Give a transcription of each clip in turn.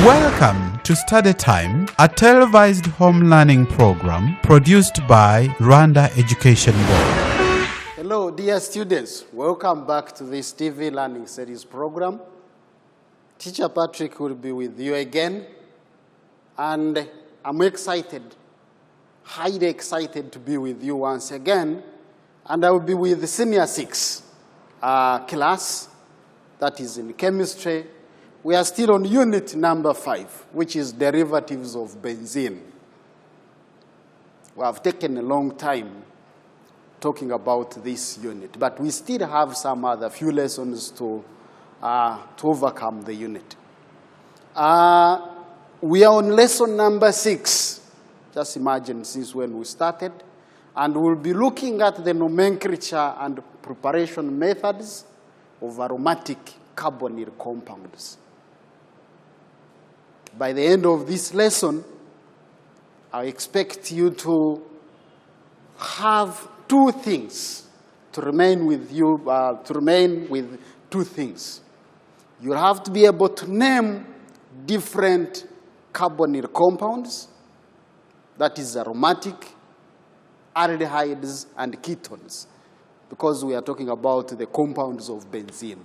Welcome to Study Time, a televised home learning program produced by Rwanda Education Board. Hello, dear students. Welcome back to this TV Learning Series program. Teacher Patrick will be with you again. And I'm excited, highly excited to be with you once again. And I will be with the Senior 6 class, that is in chemistry. We are still on unit number 5, which is derivatives of benzene. We have taken a long time talking about this unit, but we still have some other few lessons to overcome the unit. We are on lesson number 6. Just imagine since when we started. And we'll be looking at the nomenclature and preparation methods of aromatic carbonyl compounds. By the end of this lesson, I expect you to have two things, to remain with two things. You have to be able to name different carbonyl compounds, that is aromatic, aldehydes, and ketones, because we are talking about the compounds of benzene.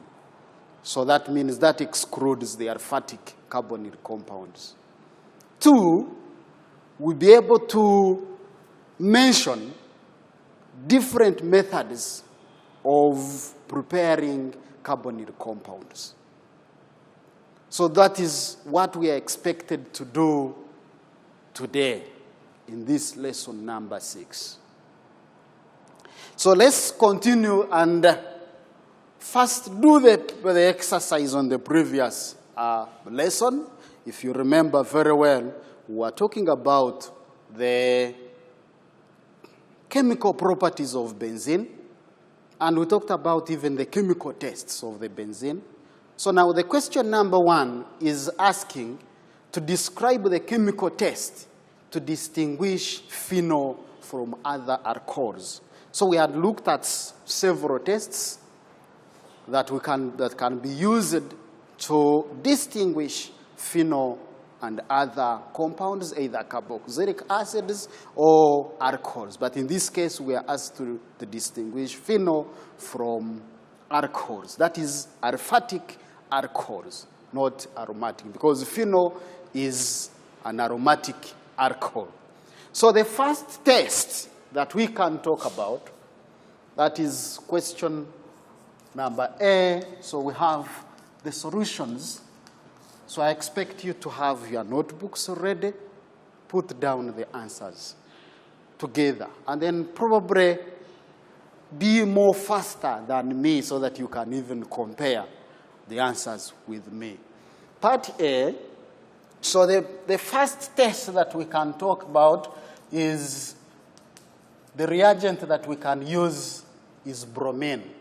So that means that excludes the aliphatic carbonyl compounds. 2, we'll be able to mention different methods of preparing carbonyl compounds. So that is what we are expected to do today in this lesson number 6. So let's continue and first do the exercise on the previous lesson. If you remember very well, we were talking about the chemical properties of benzene, and we talked about even the chemical tests of the benzene. So now the question number 1 is asking to describe the chemical test to distinguish phenol from other alcohols. So we had looked at several tests that can be used to distinguish phenol and other compounds, either carboxylic acids or alcohols. But in this case, we are asked to distinguish phenol from alcohols. That is aliphatic alcohols, not aromatic, because phenol is an aromatic alcohol. So the first test that we can talk about, that is question number A. So we have the solutions. So I expect you to have your notebooks ready, put down the answers together, and then probably be more faster than me so that you can even compare the answers with me. Part A, so the first test that we can talk about is the reagent that we can use is bromine.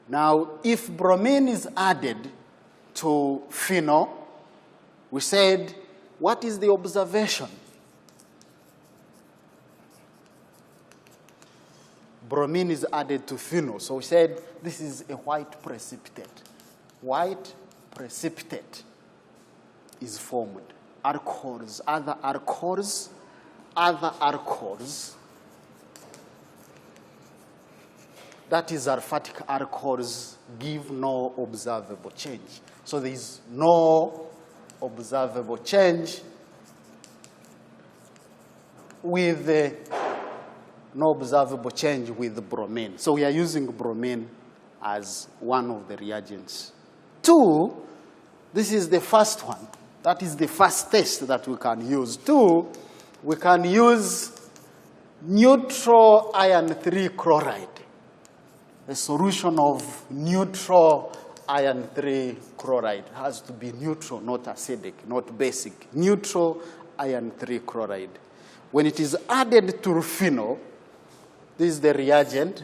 Now, if bromine is added to phenol, we said, what is the observation? Bromine is added to phenol. So we said, this is a white precipitate. White precipitate is formed. Alcohols, other alcohols, that is aliphatic alcohols, give no observable change. So there is no observable change with bromine. So we are using bromine as one of the reagents. 2, this is the first one. That is the first test that we can use. 2, we can use neutral iron 3 chloride. The solution of neutral iron 3 chloride has to be neutral, not acidic, not basic. Neutral iron 3 chloride. When it is added to phenol, this is the reagent,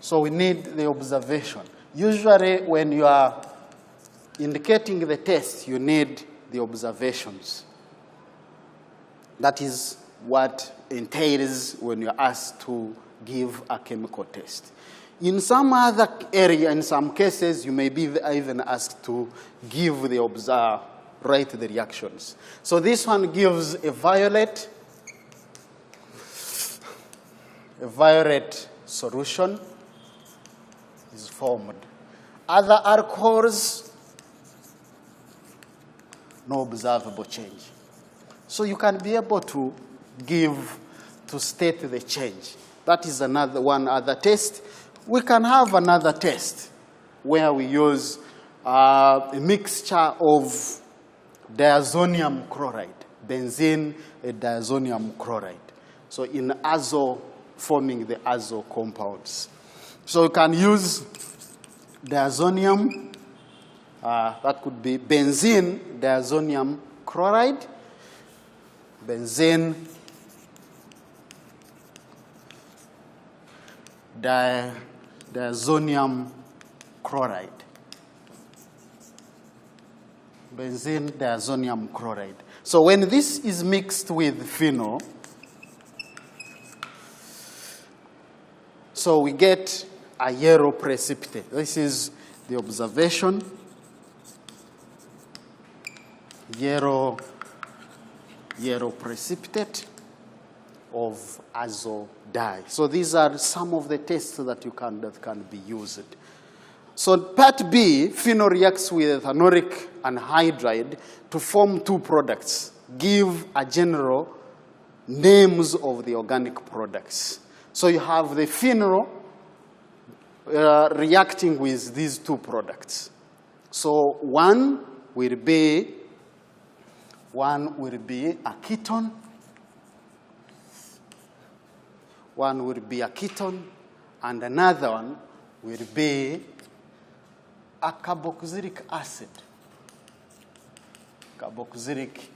so we need the observation. Usually when you are indicating the test, you need the observations. That is what entails when you're asked to give a chemical test. In some other area, in some cases, you may be even asked to give the write the reactions. So this one gives a violet solution is formed. Other alcohols, no observable change. So you can be able to state the change. That is other test. We can have another test where we use a mixture of diazonium chloride, benzene and diazonium chloride. So in azo, forming the azo compounds. So you can use diazonium, that could be benzene, diazonium chloride, benzene, diazonium chloride. Benzene, diazonium chloride. So when this is mixed with phenol, so we get a yellow precipitate. This is the observation. Yellow precipitate of azo dye. So these are some of the tests that can be used. So part B, phenol reacts with ethanolic anhydride to form two products. Give a general names of the organic products. So you have the phenol reacting with these two products. So one will be a ketone. One will be a ketone, and another one will be a carboxylic acid. Carboxylic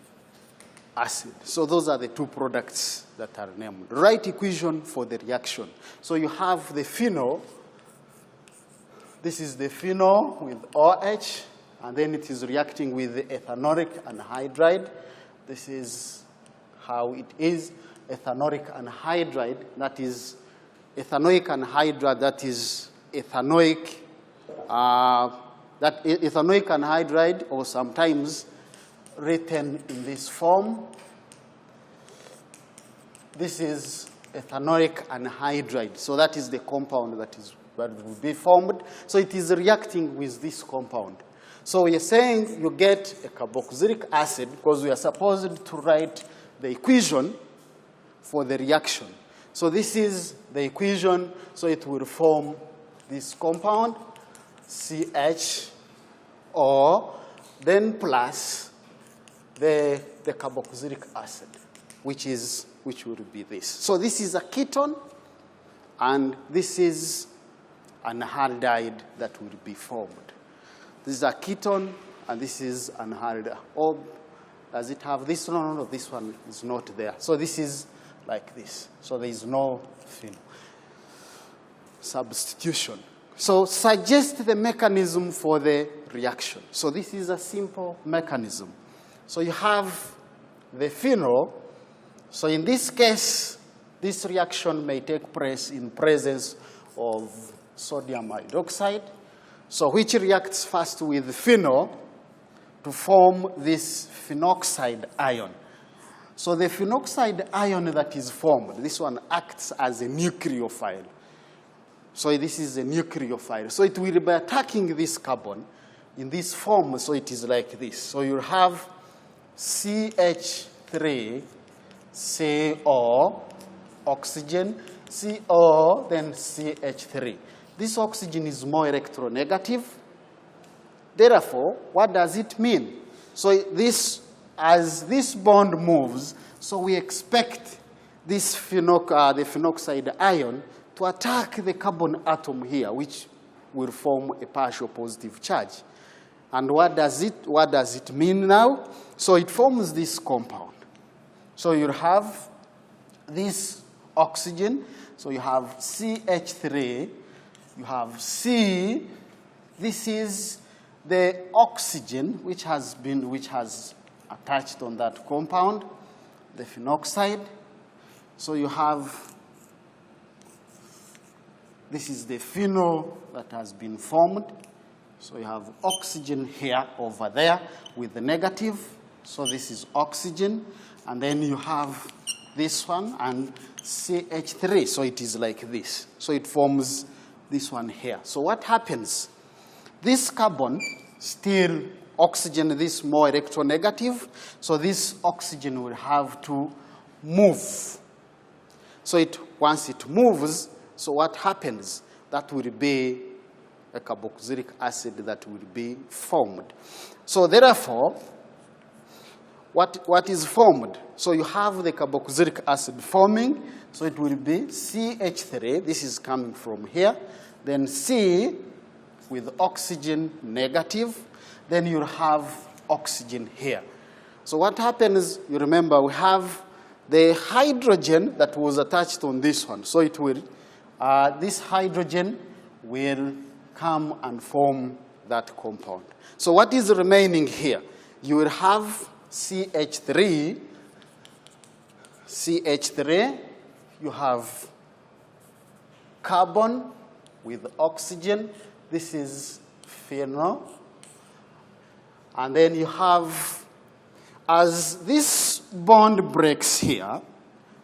acid. So those are the two products that are named. Write equation for the reaction. So you have the phenol. This is the phenol with OH, and then it is reacting with the ethanolic anhydride. This is how it is. Ethanoic anhydride, that is ethanoic anhydride, that is ethanoic, ethanoic anhydride, or sometimes written in this form. This is ethanoic anhydride. So that is the compound that will be formed. So it is reacting with this compound. So we are saying you get a carboxylic acid because we are supposed to write the equation for the reaction. So this is the equation, so it will form this compound, CHO, then plus the carboxylic acid, which will be this. So this is a ketone, and this is an halide that will be formed. This is a ketone, and this is an halide. Or does it have this? No, this one is not there. So this is like this. So there is no phenol. Substitution. So suggest the mechanism for the reaction. So this is a simple mechanism. So you have the phenol. So in this case, this reaction may take place in presence of sodium hydroxide. So which reacts first with phenol to form this phenoxide ion. So the phenoxide ion that is formed, this one acts as a nucleophile. So this is a nucleophile. So it will be attacking this carbon in this form, so it is like this. So you have CH3, CO, oxygen, CO, then CH3. This oxygen is more electronegative. Therefore, what does it mean? So this, as this bond moves, so we expect this the phenoxide ion to attack the carbon atom here, which will form a partial positive charge. And what does it mean now? So it forms this compound. So you have this oxygen. So you have CH3. You have C. This is the oxygen which has attached on that compound, the phenoxide. So you have, this is the phenol that has been formed. So you have oxygen here over there with the negative. So this is oxygen. And then you have this one and CH3. So it is like this. So it forms this one here. So what happens? This carbon still oxygen, this more electronegative. So this oxygen will have to move. So once it moves, so what happens? That will be a carboxylic acid that will be formed. So therefore, what is formed? So you have the carboxylic acid forming. So it will be CH3. This is coming from here. Then C with oxygen negative. Then you'll have oxygen here. So what happens, you remember, we have the hydrogen that was attached on this one. So it will, this hydrogen will come and form that compound. So what is remaining here? You will have CH3, you have carbon with oxygen. This is phenol. And then you have, as this bond breaks here,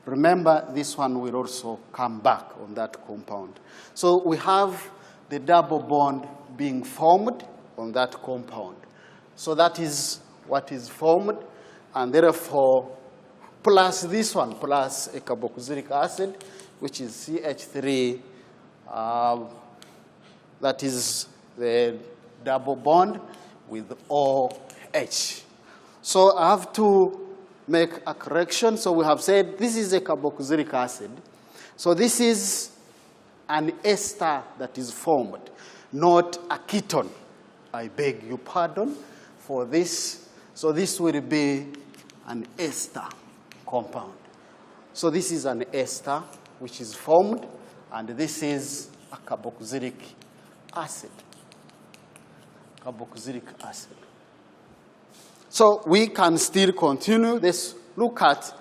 remember this one will also come back on that compound. So we have the double bond being formed on that compound. So that is what is formed, and therefore, plus this one, plus a carboxylic acid, which is CH3, that is the double bond with OH. So I have to make a correction. So we have said this is a carboxylic acid. So this is an ester that is formed, not a ketone. I beg your pardon for this. So this will be an ester compound. So this is an ester which is formed, and this is a carboxylic acid. Carboxylic acid. So we can still continue. Let's look at,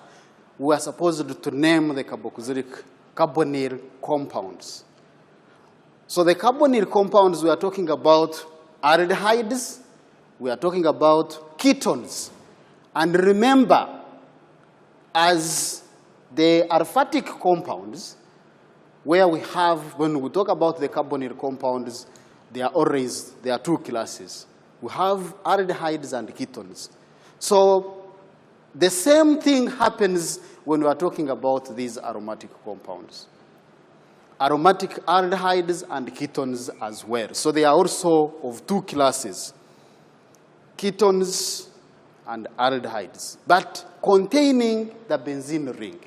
we are supposed to name the carbonyl compounds. So the carbonyl compounds, we are talking about aldehydes, we are talking about ketones. And remember, as the aliphatic compounds, where we have, when we talk about the carbonyl compounds, there are two classes. We have aldehydes and ketones. So the same thing happens when we are talking about these aromatic compounds. Aromatic aldehydes and ketones as well. So they are also of two classes, ketones and aldehydes, but containing the benzene ring.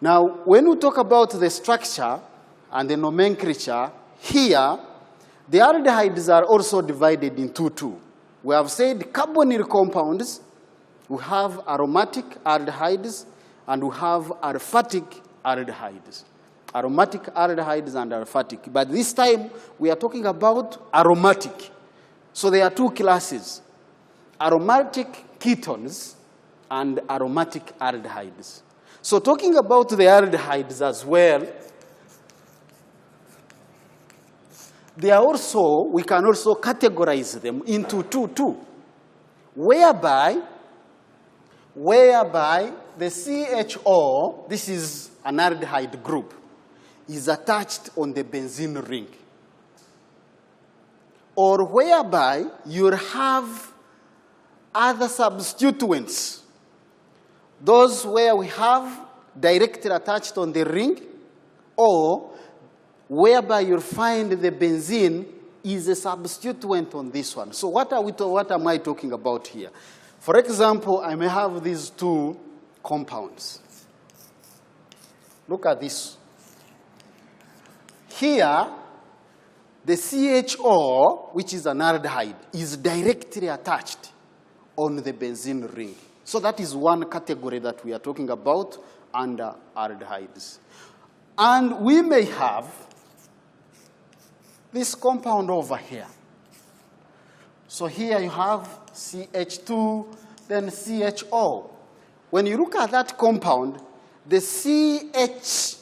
Now, when we talk about the structure and the nomenclature, here, the aldehydes are also divided into two. We have said carbonyl compounds, we have aromatic aldehydes, and we have aliphatic aldehydes. Aromatic aldehydes and aliphatic. But this time, we are talking about aromatic. So there are two classes, aromatic ketones and aromatic aldehydes. So talking about the aldehydes as well, they are also, we can also categorize them into two, whereby the CHO, this is an aldehyde group, is attached on the benzene ring. Or whereby you have other substituents, those where we have directly attached on the ring, or whereby you'll find the benzene is a substituent on this one. So what am I talking about here? For example, I may have these two compounds. Look at this. Here, the CHO, which is an aldehyde, is directly attached on the benzene ring. So that is one category that we are talking about under aldehydes. And we may have this compound over here. So here you have CH2, then CHO. When you look at that compound, the CH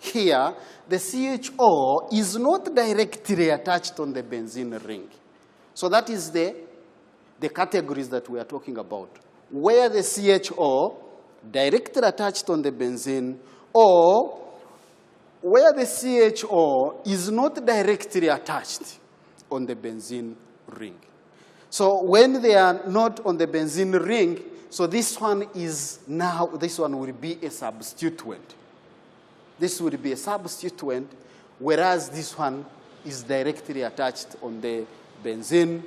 here, the CHO is not directly attached on the benzene ring. So that is the categories that we are talking about, where the CHO directly attached on the benzene, or where the CHO is not directly attached on the benzene ring. So when they are not on the benzene ring, so this one will be a substituent. This would be a substituent, whereas this one is directly attached on the benzene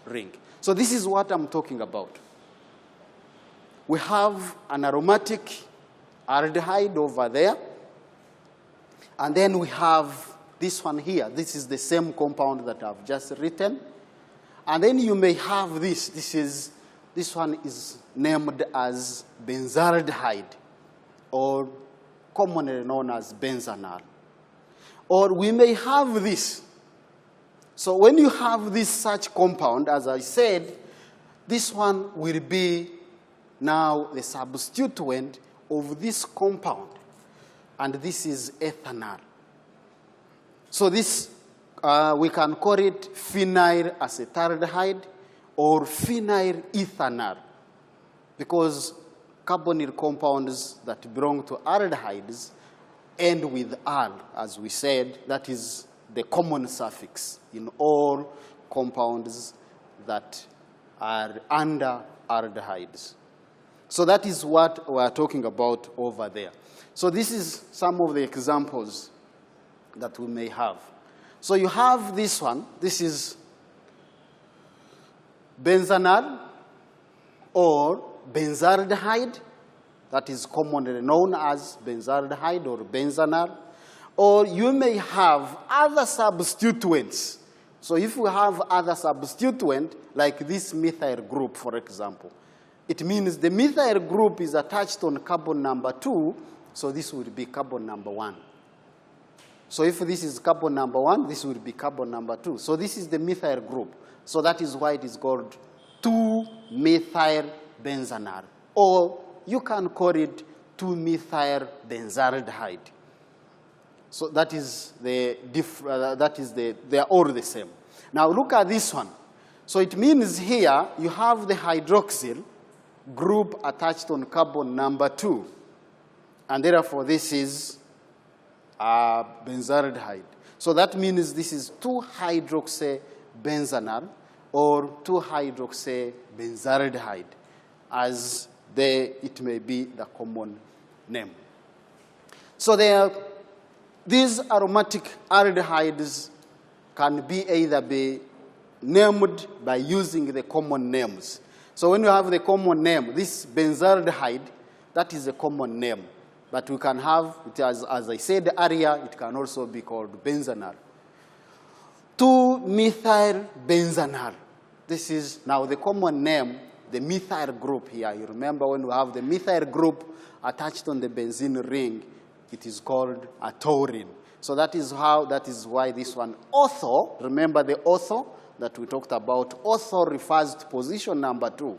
ring. So this is what I'm talking about. We have an aromatic aldehyde over there, and then we have this one here. This is the same compound that I've just written. And then you may have this. This one is named as benzaldehyde, or commonly known as benzanal. Or we may have this. So when you have this such compound, as I said, this one will be now the substituent of this compound. And this is ethanol. So this, we can call it phenyl acetaldehyde or phenyl ethanol, because carbonyl compounds that belong to aldehydes end with al, as we said. That is the common suffix in all compounds that are under aldehydes. So that is what we are talking about over there. So this is some of the examples that we may have. So you have this one. This is benzanal or benzaldehyde. That is commonly known as benzaldehyde or benzanal. Or you may have other substituents. So if we have other substituent, like this methyl group, for example, it means the methyl group is attached on carbon number 2, so this would be carbon number 1. So if this is carbon number 1, this would be carbon number 2. So this is the methyl group. So that is why it is called 2-methyl benzanal. Or you can call it 2-methyl benzaldehyde. So that is they are all the same. Now look at this one. So it means here you have the hydroxyl group attached on carbon number 2. And therefore this is benzaldehyde. So that means this is 2-hydroxybenzanal or 2-hydroxybenzaldehyde, as it may be the common name. So these aromatic aldehydes can either be named by using the common names. So when you have the common name, this benzaldehyde, that is a common name. But we can have it as I said earlier, it can also be called benzanal. 2-methyl benzanal. This is now the common name, the methyl group here. You remember when we have the methyl group attached on the benzene ring, it is called a taurine. So that is why this one ortho, remember the ortho that we talked about. Ortho refers to position number 2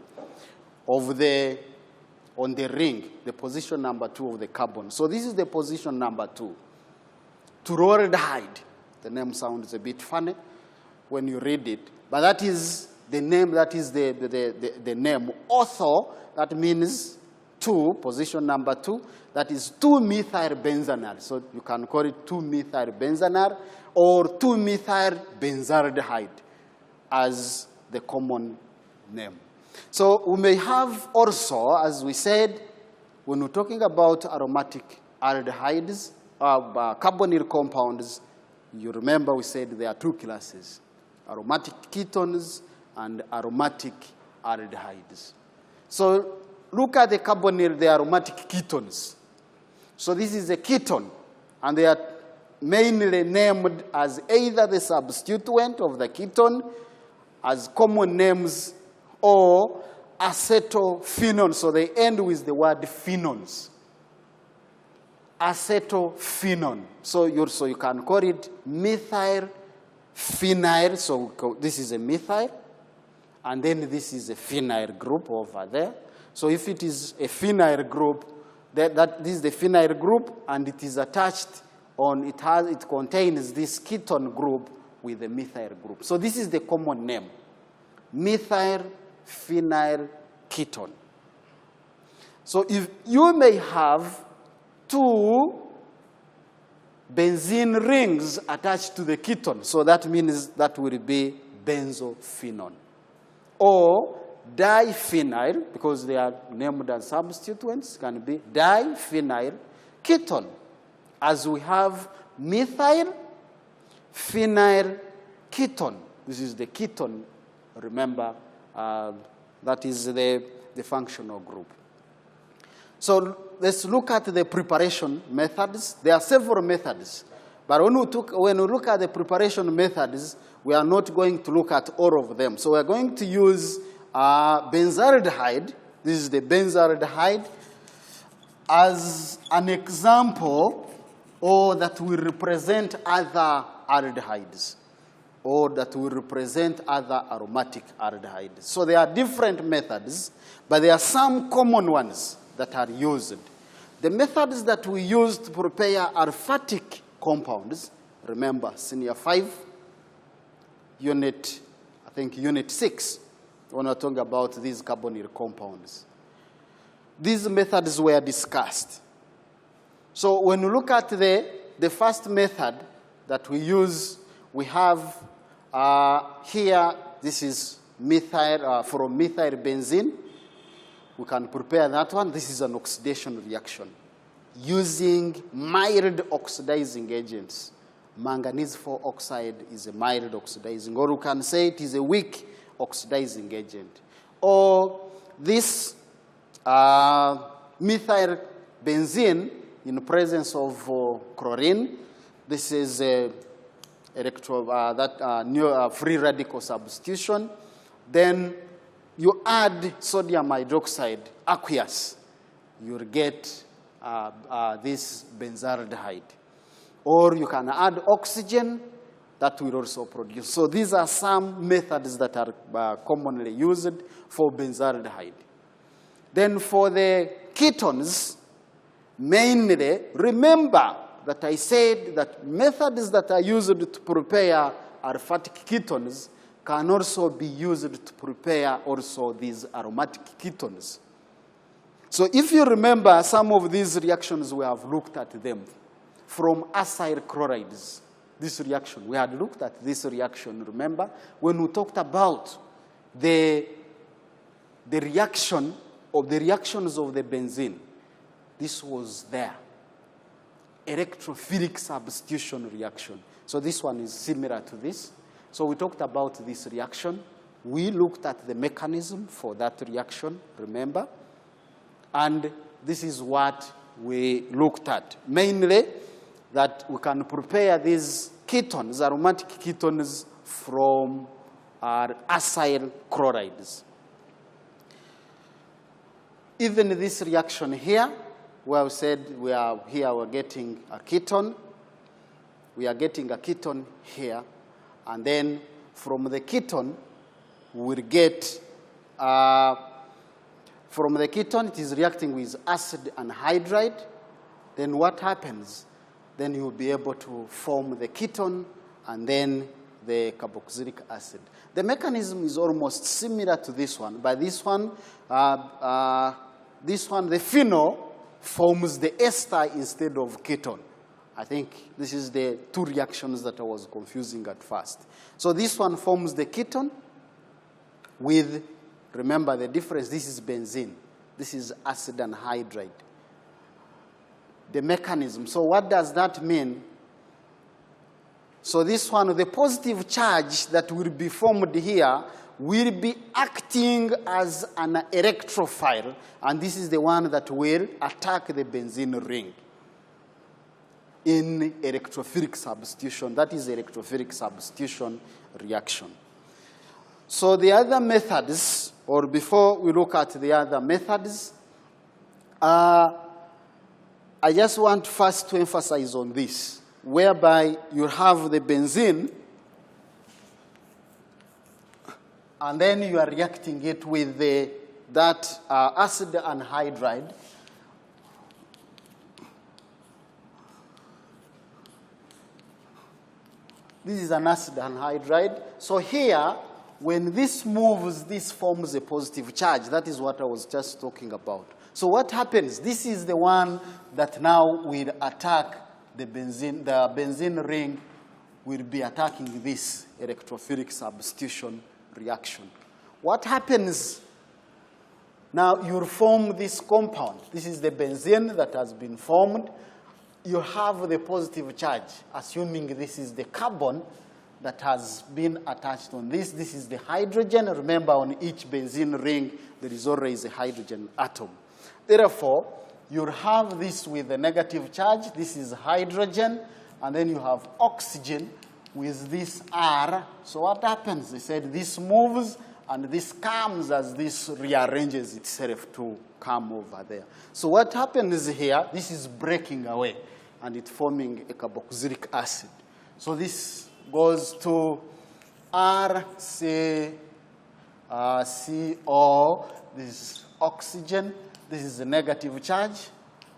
on the ring, the position number 2 of the carbon. So this is the position number 2. Tauroaldehyde. The name sounds a bit funny when you read it, but that is the name. That is the name. Ortho, that means 2, position number 2. That is 2-methyl benzanal. So you can call it 2-methyl benzanal or 2-methyl benzaldehyde as the common name. So we may have also, as we said, when we're talking about aromatic aldehydes, carbonyl compounds, you remember we said there are 2 classes, aromatic ketones and aromatic aldehydes. So look at the carbonyl, the aromatic ketones. So this is a ketone, and they are mainly named as either the substituent of the ketone, as common names, or acetophenone. So they end with the word phenones. Acetophenone. So you can call it methyl phenyl. So this is a methyl, and then this is a phenyl group over there. So if it is a phenyl group, this is the phenyl group, and it is attached it contains this ketone group with a methyl group. So this is the common name, methyl phenyl ketone. So if you may have two benzene rings attached to the ketone, so that means that will be benzophenone. Or diphenyl, because they are named as substituents, can be diphenyl ketone, as we have methyl phenyl ketone. This is the ketone, remember, that is the functional group. So let's look at the preparation methods. There are several methods. But when we look at the preparation methods, we are not going to look at all of them. So we're going to use benzaldehyde. This is the benzaldehyde as an example, or that will represent other aldehydes, or that will represent other aromatic aldehydes. So there are different methods, but there are some common ones that are used. The methods that we use to prepare aliphatic compounds, remember, senior 5, unit 6, when we're talking about these carbonyl compounds. These methods were discussed. So when you look at the first method that we use, we have here, this is methyl, from methyl benzene. We can prepare that one. This is an oxidation reaction using mild oxidizing agents. Manganese 4 oxide is a mild oxidizing, or you can say it is a weak oxidizing agent. Or this methyl benzene in presence of chlorine. This is a free radical substitution. Then you add sodium hydroxide aqueous, you'll get this benzaldehyde. Or you can add oxygen, that will also produce. So these are some methods that are commonly used for benzaldehyde. Then for the ketones, mainly, remember that I said that methods that are used to prepare aliphatic ketones can also be used to prepare also these aromatic ketones. So if you remember some of these reactions, we have looked at them. From acyl chlorides, this reaction, we had looked at this reaction, remember, when we talked about the reactions of the benzene. This was there. Electrophilic substitution reaction. So this one is similar to this. So we talked about this reaction. We looked at the mechanism for that reaction, remember? And this is what we looked at. Mainly, that we can prepare these ketones, aromatic ketones, from our acyl chlorides. Even this reaction here, where we said we're getting a ketone. We are getting a ketone here. And then from the ketone, we'll get, from the ketone, it is reacting with acid anhydride. Then what happens? Then you'll be able to form the ketone and then the carboxylic acid. The mechanism is almost similar to this one. But this one, the phenol forms the ester instead of ketone. I think this is the two reactions that I was confusing at first. So this one forms the ketone with, remember the difference, this is benzene. This is acid anhydride. The mechanism. So what does that mean? So this one, the positive charge that will be formed here will be acting as an electrophile, and this is the one that will attack the benzene ring in electrophilic substitution. That is electrophilic substitution reaction. So the other methods, or before we look at the other methods, I just want first to emphasize on this, whereby you have the benzene, and then you are reacting it with that acid anhydride. This is an acid anhydride. So here, when this moves, this forms a positive charge. That is what I was just talking about. So what happens? This is the one that now will attack the benzene. The benzene ring will be attacking this electrophilic substitution reaction. What happens? Now you form this compound. This is the benzene that has been formed. You have the positive charge, assuming this is the carbon that has been attached on this. This is the hydrogen. Remember, on each benzene ring, there is always a hydrogen atom. Therefore, you have this with a negative charge. This is hydrogen. And then you have oxygen with this R. So what happens? They said this moves, and this comes as this rearranges itself to come over there. So what happens here, this is breaking away, and it's forming a carboxylic acid. So this goes to RCO, this is oxygen, this is a negative charge,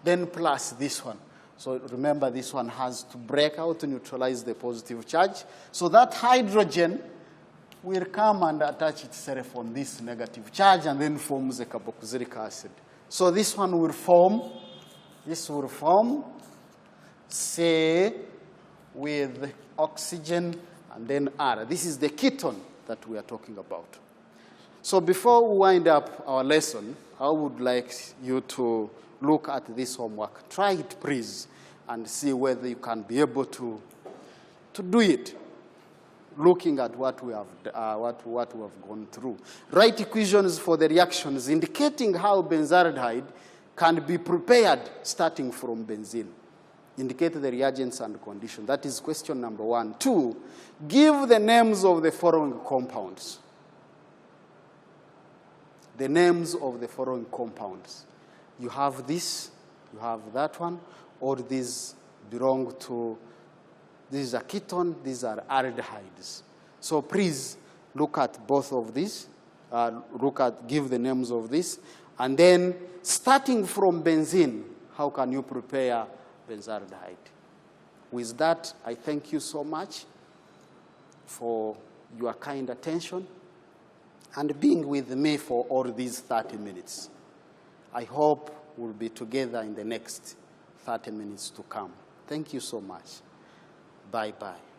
then plus this one. So remember, this one has to break out to neutralize the positive charge. So that hydrogen will come and attach itself on this negative charge and then forms a carboxylic acid. So this one will form, say, with oxygen and then R. This is the ketone that we are talking about. So before we wind up our lesson, I would like you to look at this homework. Try it, please, and see whether you can be able to do it, looking at what we have gone through. Write equations for the reactions indicating how benzaldehyde can be prepared starting from benzene. Indicate the reagents and conditions. That is question number 1. 2, give the names of the following compounds. The names of the following compounds. You have this, you have that one, or these belong to, this is a ketone, these are aldehydes. So please look at both of these, give the names of this, and then starting from benzene, how can you prepare benzaldehyde? With that, I thank you so much for your kind attention and being with me for all these 30 minutes. I hope we'll be together in the next 30 minutes to come. Thank you so much. Bye-bye.